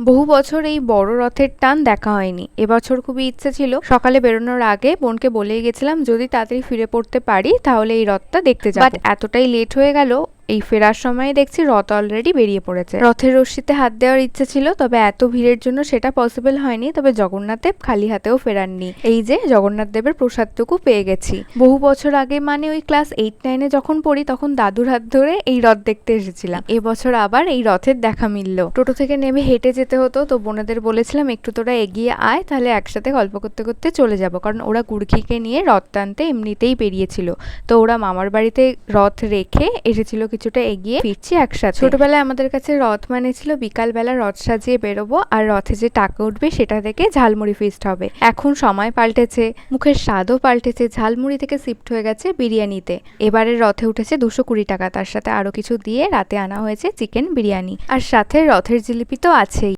বহু বছর এই বড় রথের টান দেখা হয়নি। এবছর খুবই ইচ্ছে ছিল, সকালে বেরোনোর আগে বোনকে বলেই গেছিলাম যদি তাড়াতাড়ি ফিরে পড়তে পারি তাহলে এই রথটা দেখতে যাব। বাট এতটাই লেট হয়ে গেল, এই ফেরার সময় দেখছি রথ অলরেডি বেরিয়ে পড়েছে। রথের রশ্মিতে হাত দেওয়ার ইচ্ছে ছিল, তবে এত ভিড়ের জন্য সেটা পসিবল হয়নি। তবে জগন্নাথ দেব খালি হাতেও ফেরাননি। এই যে জগন্নাথ দেবের প্রসাদটুকু পেয়ে গেছি। বহু বছর আগে মানে ওই ক্লাস 8-9-এ যখন পড়ি তখন দাদুর হাত ধরে এই রথ দেখতে এসেছিলাম। এবছর আবার এই রথের দেখা মিলল। টোটো থেকে নেমে হেঁটে যেতে হতো, তো বোনেদের বলেছিলাম একটু তোরা এগিয়ে আয়, তাহলে একসাথে গল্প করতে করতে চলে যাব। কারণ ওরা গুড়ঘিকে নিয়ে রথ টানতে এমনিতেই বেরিয়েছিল, তো ওরা মামার বাড়িতে রথ রেখে এসেছিল কিছুটা এগিয়ে, ফিরছি একসাথে। ছোটবেলায় আমাদের কাছে রথ মানে ছিল বিকালবেলা রথ সাজিয়ে বেরোবো আর রথে যে টাকা উঠবে সেটা থেকে ঝালমুড়ি ফিস্ট হবে। এখন সময় পাল্টেছে, মুখের স্বাদও পাল্টেছে, ঝালমুড়ি থেকে শিফট হয়ে গেছে বিরিয়ানিতে। এবারের রথে উঠেছে 220 টাকা, তার সাথে আরো কিছু দিয়ে রাতে আনা হয়েছে চিকেন বিরিয়ানি, আর সাথে রথের জিলিপি তো আছেই।